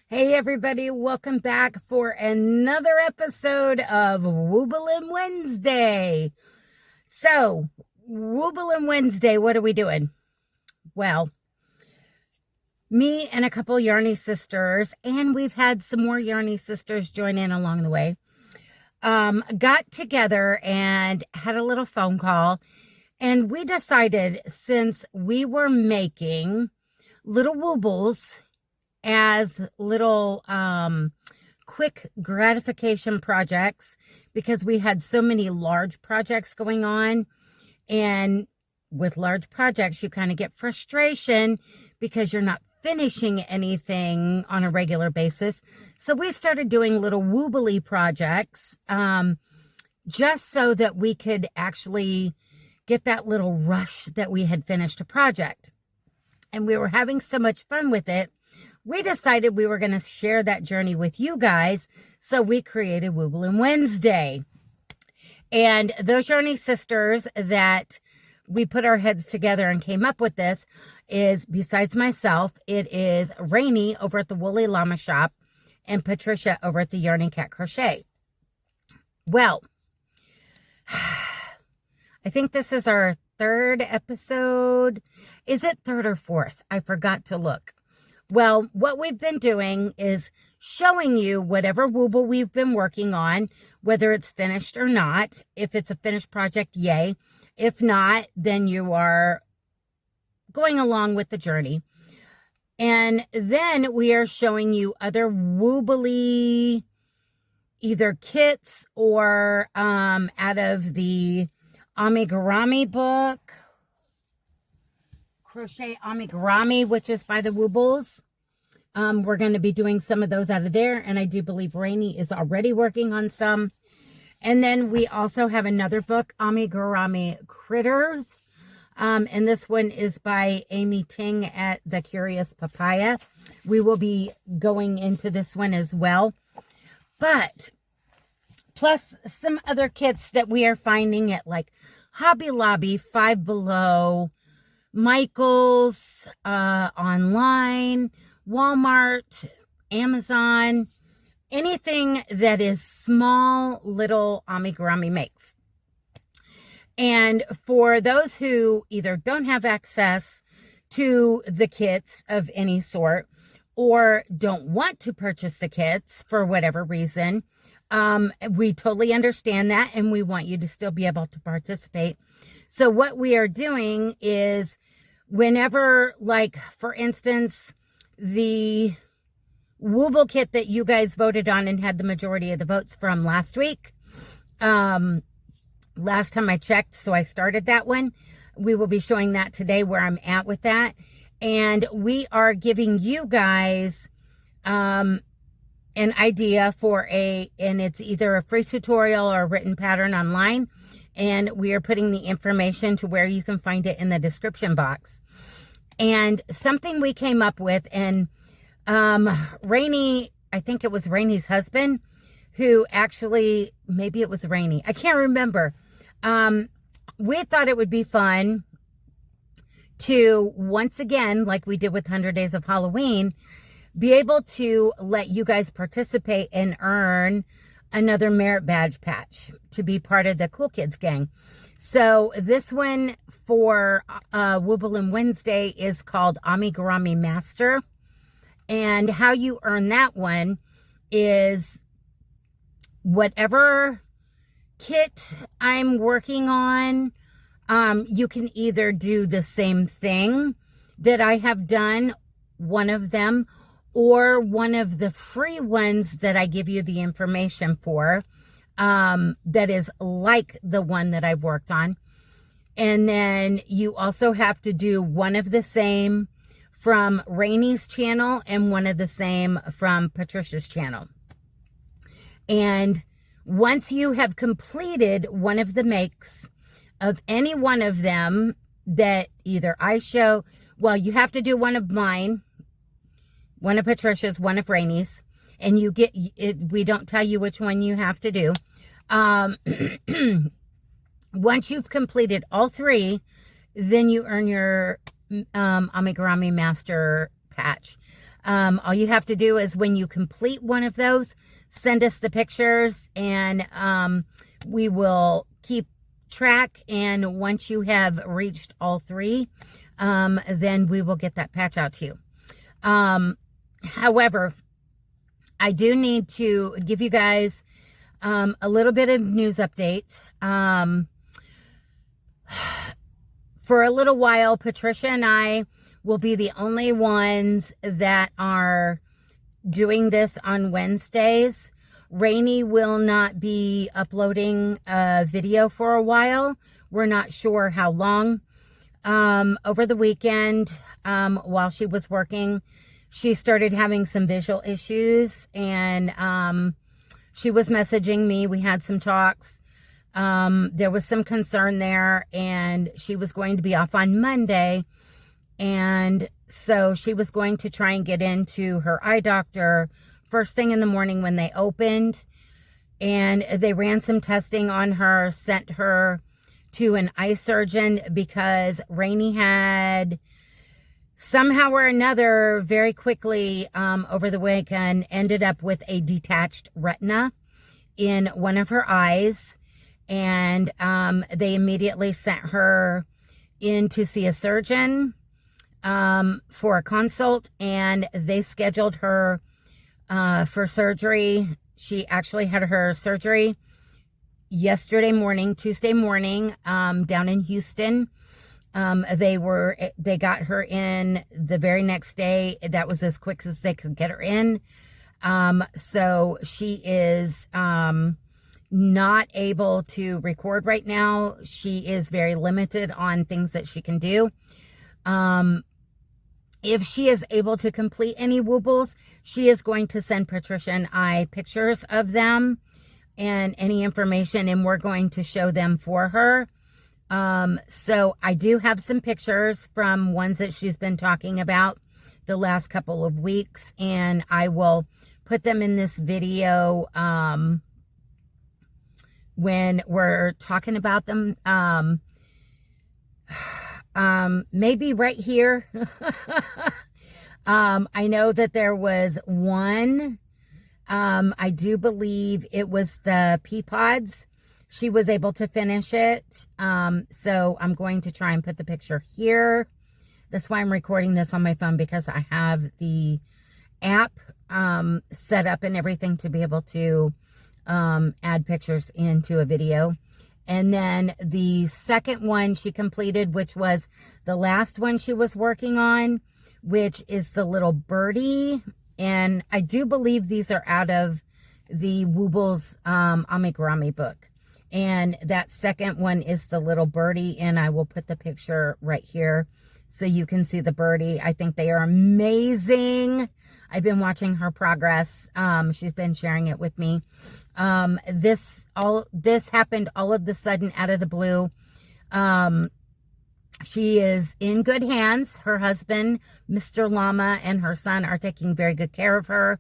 Hey everybody, welcome back for another episode of Wooblin Wednesday. So, Wooblin Wednesday, what are we doing? Well, me and a couple Yarny sisters, and we've had some more Yarny sisters join in along the way, got together and had a little phone call, and we decided since we were making little woobles as little quick gratification projects, because we had so many large projects going on, and with large projects you kind of get frustration because you're not finishing anything on a regular basis. So we started doing little woobly projects, just so that we could actually get that little rush that we had finished a project. And we were having so much fun with it, we decided we were going to share that journey with you guys. So we created Wooblin Wednesday. And those Yarny sisters that we put our heads together and came up with this is, besides myself, it is Ranee over at the Woolly Llama Shop and Patricia over at the Yarny Cat Crochet. Well, I think this is our third episode. Is it third or fourth? I forgot to look. Well, what we've been doing is showing you whatever wooble we've been working on, whether it's finished or not. If it's a finished project, yay. If not, then you are going along with the journey. And then we are showing you other woobly, either kits or out of the Amigurumi book. Crochet Amigurumi, which is by the Woobles. We're going to be doing some of those out of there, and I do believe Ranee is already working on some. And then we also have another book, Amigurumi Critters, and this one is by Amy Ting at the Curious Papaya. We will be going into this one as well, but plus some other kits that we are finding at like Hobby Lobby, Five Below, Michael's, online, Walmart, Amazon, anything that is small little amigurumi makes. And for those who either don't have access to the kits of any sort or don't want to purchase the kits for whatever reason, we totally understand that, and we want you to still be able to participate. So what we are doing is, whenever, like, for instance, the Wooble kit that you guys voted on and had the majority of the votes from last week, last time I checked, so I started that one. We will be showing that today, where I'm at with that. And we are giving you guys an idea for and it's either a free tutorial or a written pattern online. And we are putting the information to where you can find it in the description box. And something we came up with, and Ranee, I think it was Ranee's husband, who actually, maybe it was Ranee, I can't remember. We thought it would be fun to, once again, like we did with 100 Days of Halloween, be able to let you guys participate and earn another merit badge patch to be part of the Cool Kids gang. So this one for Wooblin Wednesday is called Amigurumi Master. And how you earn that one is whatever kit I'm working on, you can either do the same thing that I have done, one of them, or one of the free ones that I give you the information for, that is like the one that I've worked on. And then you also have to do one of the same from Ranie's channel and one of the same from Patricia's channel. And once you have completed one of the makes of any one of them that either I show, well, you have to do one of mine, one of Patricia's, one of Ranie's, and you get it. We don't tell you which one you have to do. Once you've completed all three, then you earn your Amigurumi Master patch. All you have to do is when you complete one of those, send us the pictures, and we will keep track. And once you have reached all 3, then we will get that patch out to you. However, I do need to give you guys a little bit of news update. For a little while, Patricia and I will be the only ones that are doing this on Wednesdays. Ranee will not be uploading a video for a while. We're not sure how long. Over the weekend, while she was working, she started having some visual issues, and she was messaging me. We had some talks. There was some concern there, and she was going to be off on Monday. And so she was going to try and get into her eye doctor first thing in the morning when they opened. And they ran some testing on her, sent her to an eye surgeon because Ranee had somehow or another very quickly over the weekend ended up with a detached retina in one of her eyes. And they immediately sent her in to see a surgeon for a consult, and they scheduled her for surgery. She actually had her surgery yesterday morning, Tuesday morning, down in Houston. They got her in the very next day. That was as quick as they could get her in. So she is not able to record right now. She is very limited on things that she can do. If she is able to complete any woobles, she is going to send Patricia and I pictures of them and any information, and we're going to show them for her. So I do have some pictures from ones that she's been talking about the last couple of weeks, and I will put them in this video when we're talking about them. Maybe right here. I know that there was one. I do believe it was the pea pods. She was able to finish it. So I'm going to try and put the picture here. That's why I'm recording this on my phone, because I have the app set up and everything to be able to add pictures into a video. And then the second one she completed, which was the last one she was working on, which is the little birdie. And I do believe these are out of the Woobles Amigurumi book. And that second one is the little birdie, and I will put the picture right here so you can see the birdie. I think they are amazing. I've been watching her progress. She's been sharing it with me. This happened all of the sudden out of the blue. She is in good hands. Her husband, Mr. Llama, and her son are taking very good care of her.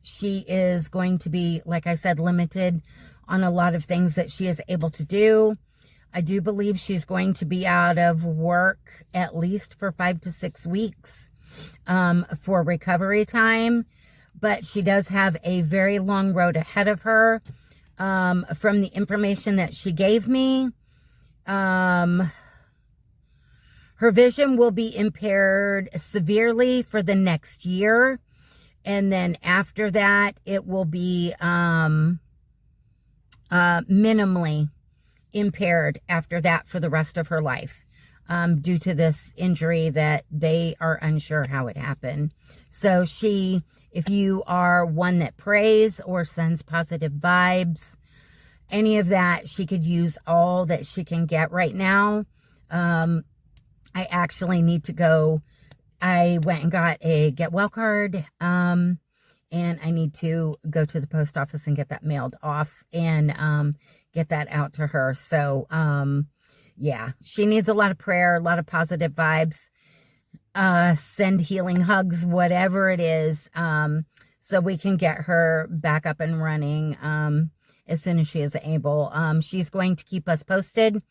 She is going to be, like I said, limited on a lot of things that she is able to do. I do believe she's going to be out of work at least for 5 to 6 weeks for recovery time. But she does have a very long road ahead of her. From the information that she gave me, her vision will be impaired severely for the next year. And then after that, it will be minimally impaired after that for the rest of her life, due to this injury that they are unsure how it happened. So if you are one that prays or sends positive vibes, any of that, she could use all that she can get right now. I actually need to go. I went and got a get well card, and I need to go to the post office and get that mailed off and get that out to her. So, yeah, she needs a lot of prayer, a lot of positive vibes. Send healing hugs, whatever it is, so we can get her back up and running as soon as she is able. She's going to keep us posted,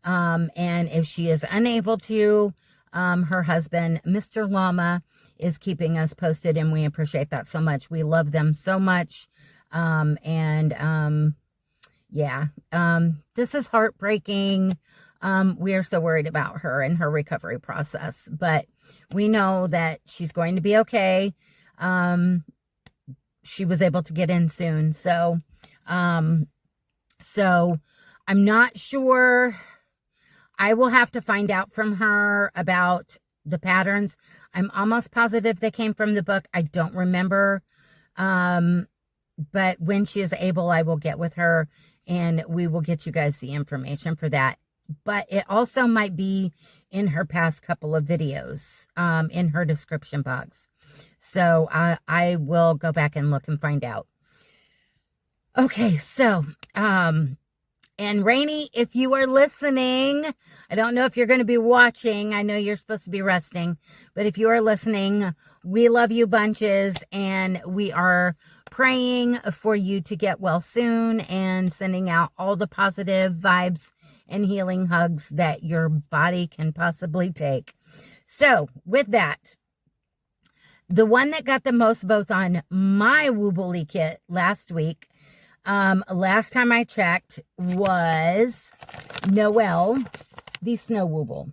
and if she is unable to, her husband, Mr. Llama, is keeping us posted, and we appreciate that so much. We love them so much. Yeah, this is heartbreaking. We are so worried about her and her recovery process, but we know that she's going to be okay. She was able to get in soon. So I'm not sure. I will have to find out from her about the patterns. I'm almost positive they came from the book. I don't remember. But when she is able, I will get with her and we will get you guys the information for that. But it also might be in her past couple of videos, in her description box. So I will go back and look and find out. Okay, so, and Ranee, if you are listening, I don't know if you're going to be watching. I know you're supposed to be resting, but if you are listening, we love you bunches, and we are praying for you to get well soon and sending out all the positive vibes and healing hugs that your body can possibly take. So with that, the one that got the most votes on my Woobles Kit last week, last time I checked, was Noel, the Snow Wooble.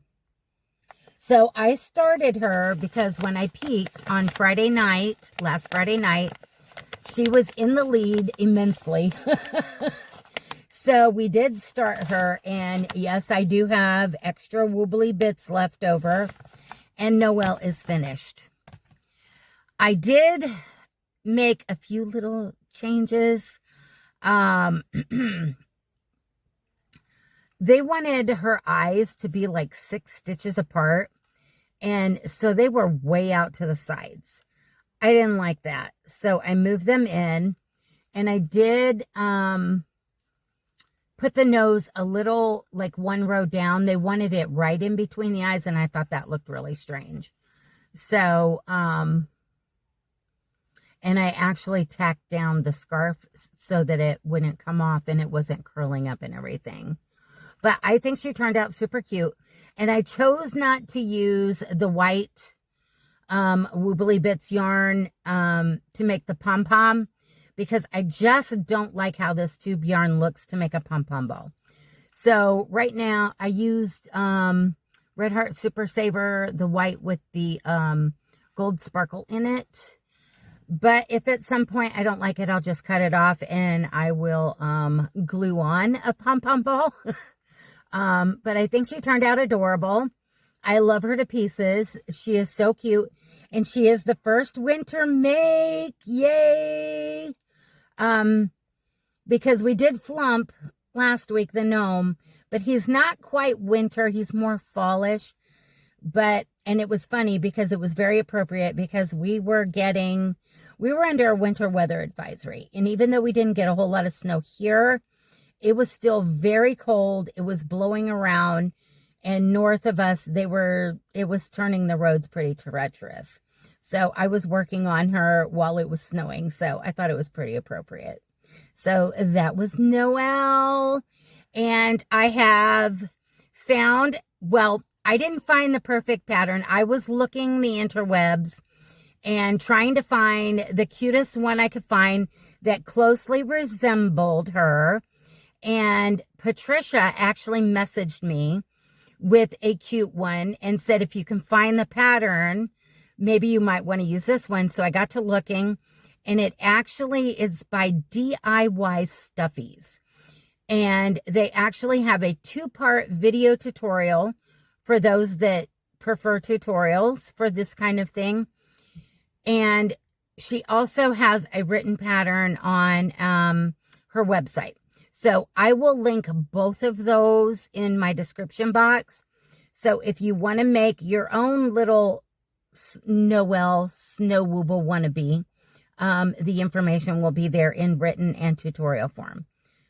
So I started her because when I peeked on Friday night, last Friday night, she was in the lead immensely. So we did start her, and yes, I do have extra wobbly bits left over, and Noel is finished. I did make a few little changes. They wanted her eyes to be like 6 stitches apart, and so they were way out to the sides. I didn't like that, so I moved them in, and I did put the nose a little, like 1 row down. They wanted it right in between the eyes, and I thought that looked really strange. So, and I actually tacked down the scarf so that it wouldn't come off and it wasn't curling up and everything. But I think she turned out super cute. And I chose not to use the white Wobbly Bits yarn to make the pom-pom, because I just don't like how this tube yarn looks to make a pom-pom ball. So right now I used Red Heart Super Saver, the white with the gold sparkle in it. But if at some point I don't like it, I'll just cut it off and I will glue on a pom-pom ball. But I think she turned out adorable. I love her to pieces. She is so cute. And she is the first winter make. Yay! Because we did Flump last week, the gnome, but he's not quite winter. He's more fallish. And it was funny because it was very appropriate because we were under a winter weather advisory. And even though we didn't get a whole lot of snow here, it was still very cold. It was blowing around, and north of us, it was turning the roads pretty treacherous. So I was working on her while it was snowing. So I thought it was pretty appropriate. So that was Noel. And I have found, well, I didn't find the perfect pattern. I was looking the interwebs and trying to find the cutest one I could find that closely resembled her. And Patricia actually messaged me with a cute one and said, if you can find the pattern, maybe you might want to use this one. So I got to looking, and it actually is by DIY Stuffies. And they actually have a 2-part video tutorial for those that prefer tutorials for this kind of thing. And she also has a written pattern on her website. So I will link both of those in my description box. So if you want to make your own little Noel Snow Wooble wannabe, the information will be there in written and tutorial form.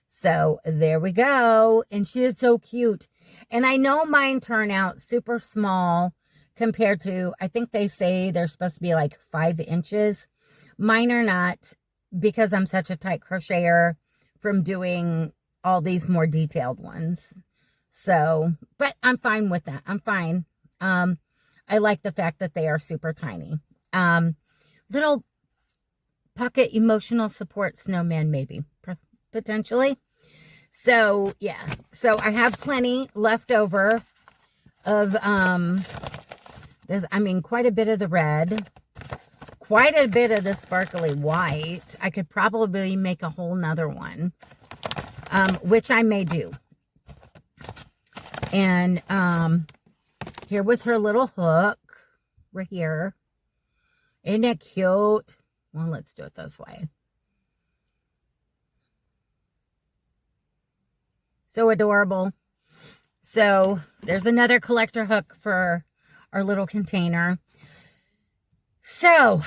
So there we go. And she is so cute. And I know mine turn out super small compared to, I think they say they're supposed to be like 5 inches. Mine are not, because I'm such a tight crocheter from doing all these more detailed ones. So, but I'm fine with that. I'm fine. I like the fact that they are super tiny. Little pocket emotional support snowman, maybe, potentially. So, yeah. So, I have plenty left over of, there's, I mean, quite a bit of the red. Quite a bit of the sparkly white. I could probably make a whole nother one, which I may do. And here was her little hook right here. Isn't that cute? Well, let's do it this way. So adorable. So there's another collector hook for our little container. So,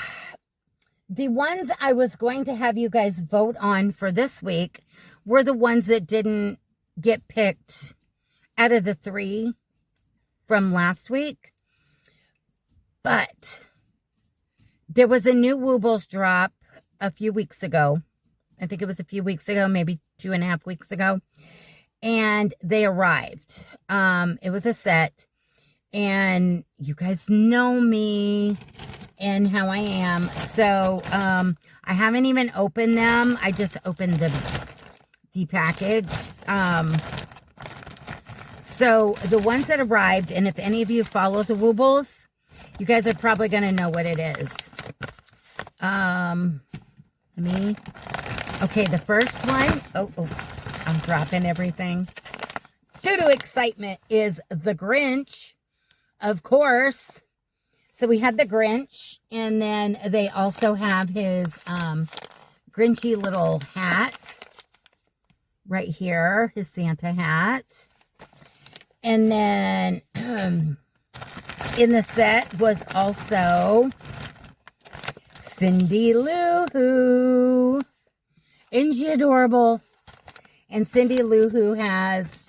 the ones I was going to have you guys vote on for this week were the ones that didn't get picked out of the 3 from last week. But there was a new Woobles drop a few weeks ago. I think it was a few weeks ago, maybe 2.5 weeks ago. And they arrived. It was a set. And you guys know me and how I am. So, I haven't even opened them. I just opened the package. So, the ones that arrived, and if any of you follow the Woobles, you guys are probably going to know what it is. Me. Okay, the first one. Oh, I'm dropping everything. Due to excitement is the Grinch, of course. So we had the Grinch, and then they also have his Grinchy little hat right here, his Santa hat. And then in the set was also Cindy Lou Who. Isn't she adorable? And Cindy Lou Who has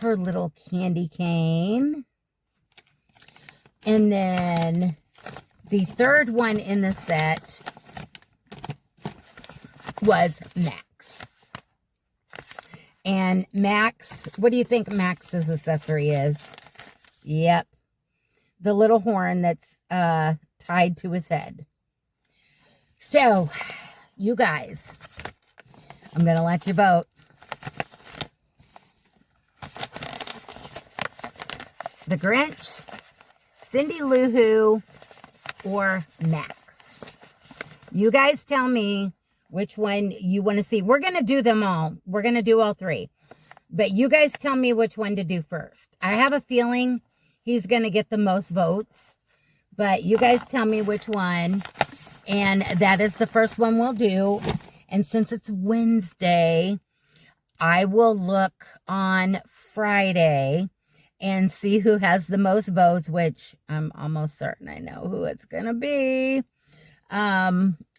her little candy cane. And then the third one in the set was Max. And Max, what do you think Max's accessory is? Yep. The little horn that's tied to his head. So, you guys, I'm going to let you vote. The Grinch, Cindy Lou Who, or Max. You guys tell me which one you want to see. We're going to do them all. We're going to do all 3. But you guys tell me which one to do first. I have a feeling he's going to get the most votes. But you guys tell me which one. And that is the first one we'll do. And since it's Wednesday, I will look on Friday and see who has the most votes, which I'm almost certain I know who it's going to be.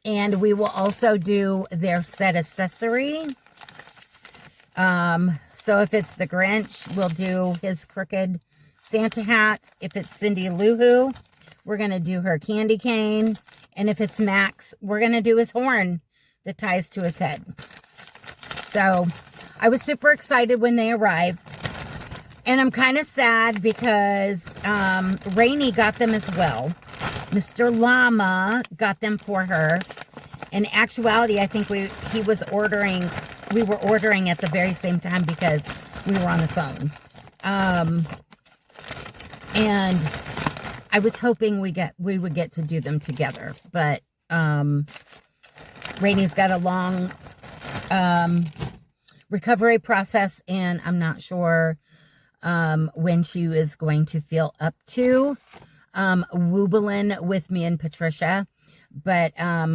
And we will also do their set accessory. So if it's the Grinch, we'll do his crooked Santa hat. If it's Cindy Lou Who, we're going to do her candy cane. And if it's Max, we're going to do his horn that ties to his head. So I was super excited when they arrived. And I'm kind of sad because Ranee got them as well. Mr. Llama got them for her. In actuality, I think we were ordering at the very same time because we were on the phone. And I was hoping we would get to do them together. But Ranee's got a long recovery process, and I'm not sure when she is going to feel up to Wooblin with me and Patricia. But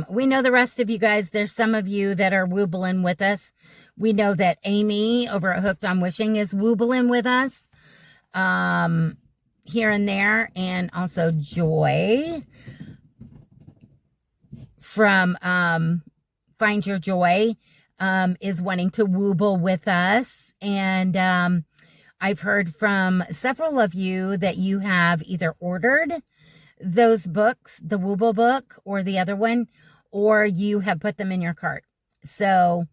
we know the rest of you guys. There's some of you that are Wooblin with us. We know that Amy over at Hooked on Wishing is Wooblin with us here and there. And also Joy from Find Your Joy is wanting to Wooble with us. And I've heard from several of you that you have either ordered those books, the Wooble book or the other one, or you have put them in your cart. So,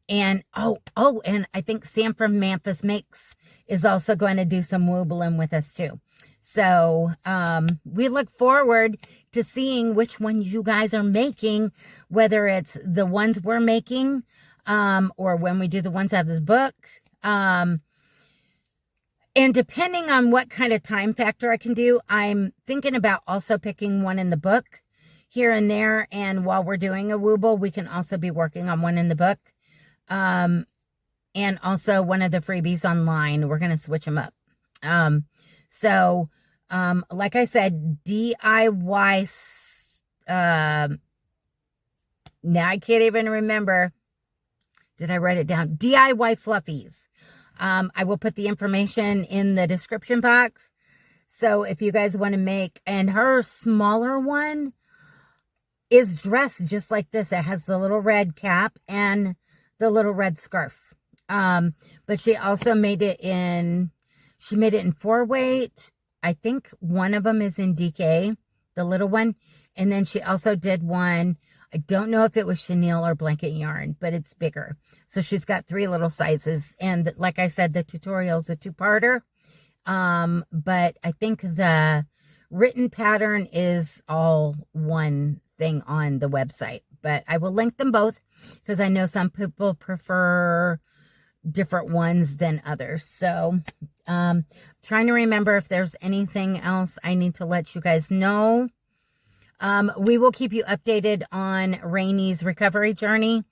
and and I think Sam from Memphis Makes is also going to do some Woobling with us too. So we look forward to seeing which ones you guys are making, whether it's the ones we're making or when we do the ones out of the book. And depending on what kind of time factor I can do, I'm thinking about also picking one in the book here and there. And while we're doing a Wooble, we can also be working on one in the book. And also one of the freebies online. We're going to switch them up. So, like I said, DIY, now I can't even remember. Did I write it down? DIY fluffies. I will put the information in the description box. So if you guys want to make, and her smaller one is dressed just like this. It has the little red cap and the little red scarf. But she also made it in, she made it in 4-weight. I think one of them is in DK, the little one. And then she also did one, I don't know if it was chenille or blanket yarn, but it's bigger. So she's got 3 little sizes. And like I said, the tutorial is a 2-parter. But I think the written pattern is all one thing on the website. But I will link them both because I know some people prefer different ones than others. So trying to remember if there's anything else I need to let you guys know. We will keep you updated on Ranee's recovery journey.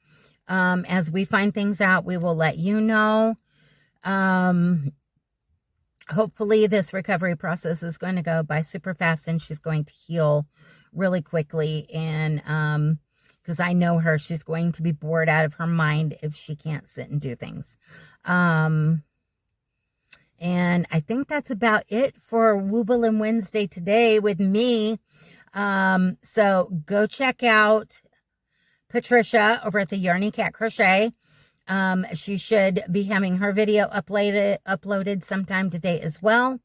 As we find things out, we will let you know. Hopefully this recovery process is going to go by super fast and she's going to heal really quickly. And because I know her, she's going to be bored out of her mind if she can't sit and do things. And I think that's about it for Wooblin Wednesday today with me. So go check out Patricia over at the Yarny Cat Crochet. She should be having her video uploaded sometime today as well.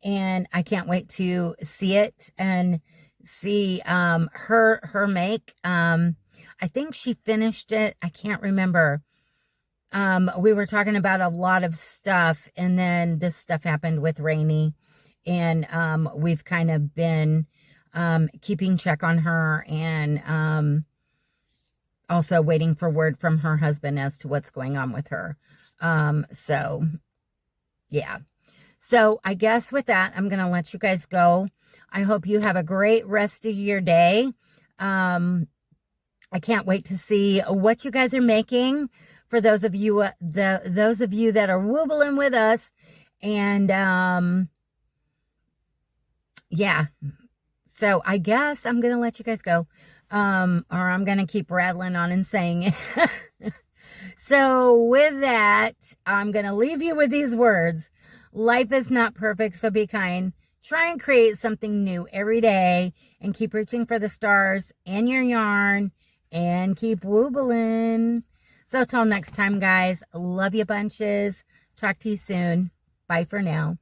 And I can't wait to see it and see her make. I think she finished it. I can't remember. We were talking about a lot of stuff, and then this stuff happened with Ranee, and we've kind of been keeping check on her, and also waiting for word from her husband as to what's going on with her. So yeah. So I guess with that, I'm going to let you guys go. I hope you have a great rest of your day. I can't wait to see what you guys are making for those of you, those of you that are woobling with us. And yeah. So I guess I'm going to let you guys go. Or I'm going to keep rattling on and saying it. So with that, I'm going to leave you with these words. Life is not perfect, so be kind. Try and create something new every day and keep reaching for the stars and your yarn and keep woobling. So till next time, guys, love you bunches. Talk to you soon. Bye for now.